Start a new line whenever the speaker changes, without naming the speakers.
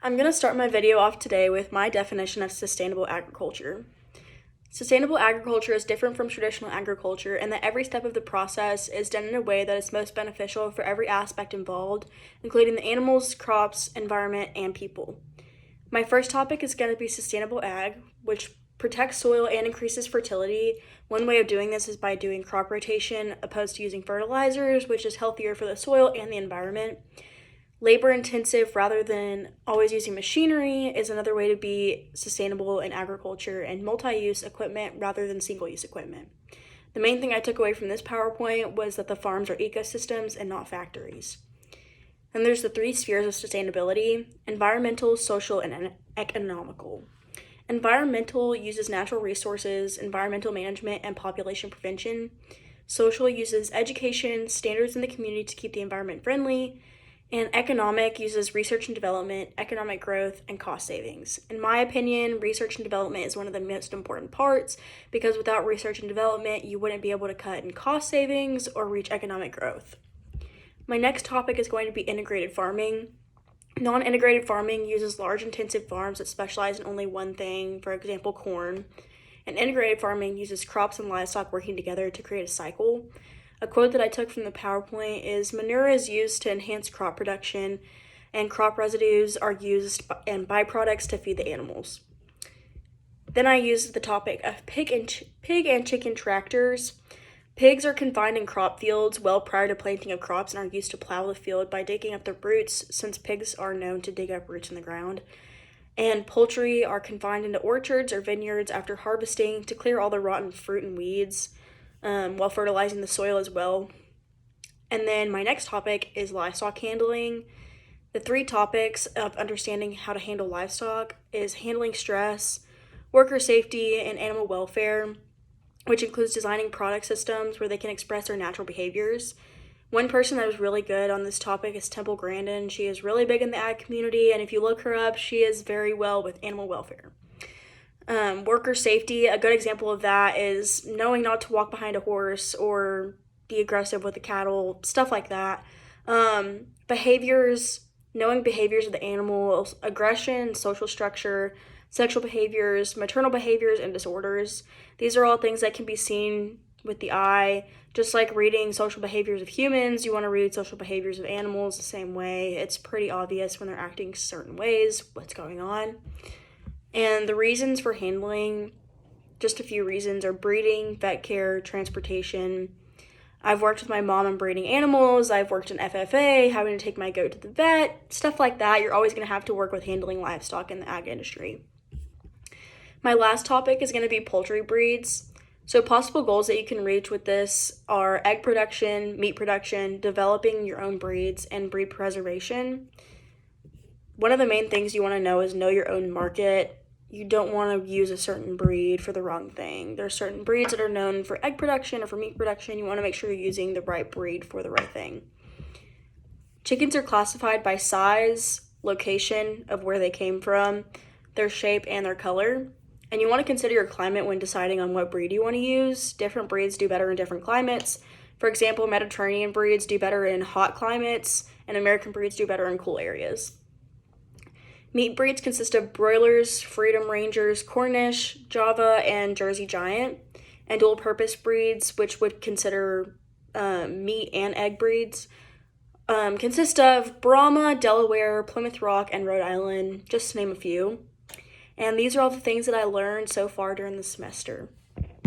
I'm going to start my video off today with my definition of sustainable agriculture. Sustainable agriculture is different from traditional agriculture in that every step of the process is done in a way that is most beneficial for every aspect involved, including the animals, crops, environment, and people. My first topic is going to be sustainable ag, which protects soil and increases fertility. One way of doing this is by doing crop rotation opposed to using fertilizers, which is healthier for the soil and the environment. Labor intensive rather than always using machinery is another way to be sustainable in agriculture, and multi-use equipment rather than single-use equipment. The main thing I took away from this PowerPoint was that the farms are ecosystems and not factories. Then there's the three spheres of sustainability: environmental, social, and economical. Environmental uses natural resources, environmental management, and population prevention. Social uses education, standards in the community to keep the environment friendly. And economic uses research and development, economic growth, and cost savings. In my opinion, research and development is one of the most important parts because without research and development, you wouldn't be able to cut in cost savings or reach economic growth. My next topic is going to be integrated farming. Non-integrated farming uses large intensive farms that specialize in only one thing, for example, corn. And integrated farming uses crops and livestock working together to create a cycle. A quote that I took from the PowerPoint is, "Manure is used to enhance crop production, and crop residues are used and byproducts to feed the animals." Then I used the topic of pig and chicken tractors. Pigs are confined in crop fields well prior to planting of crops and are used to plow the field by digging up the roots, since pigs are known to dig up roots in the ground. And poultry are confined into orchards or vineyards after harvesting to clear all the rotten fruit and weeds, while fertilizing the soil as well. And then my next topic is livestock handling. The three topics of understanding how to handle livestock is handling stress, worker safety, and animal welfare, which includes designing product systems where they can express their natural behaviors. One person that was really good on this topic is Temple Grandin. She is really big in the ag community, and if you look her up, she is very well with animal welfare. Worker safety, a good example of that is knowing not to walk behind a horse or be aggressive with the cattle, stuff like that. Behaviors, knowing behaviors of the animals, aggression, social structure, sexual behaviors, maternal behaviors, and disorders. These are all things that can be seen with the eye. Just like reading social behaviors of humans, you want to read social behaviors of animals the same way. It's pretty obvious when they're acting certain ways, what's going on. And the reasons for handling, just a few reasons, are breeding, vet care, transportation. I've worked with my mom on breeding animals. I've worked in FFA, having to take my goat to the vet, stuff like that. You're always going to have to work with handling livestock in the ag industry. My last topic is going to be poultry breeds. So possible goals that you can reach with this are egg production, meat production, developing your own breeds, and breed preservation. One of the main things you want to know is know your own market. You don't want to use a certain breed for the wrong thing. There are certain breeds that are known for egg production or for meat production. You want to make sure you're using the right breed for the right thing. Chickens are classified by size, location of where they came from, their shape, and their color. And you want to consider your climate when deciding on what breed you want to use. Different breeds do better in different climates. For example, Mediterranean breeds do better in hot climates, and American breeds do better in cool areas. Meat breeds consist of broilers, Freedom Rangers, Cornish, Java, and Jersey Giant. And dual-purpose breeds, which would consider meat and egg breeds, consist of Brahma, Delaware, Plymouth Rock, and Rhode Island, just to name a few. And these are all the things that I learned so far during the semester.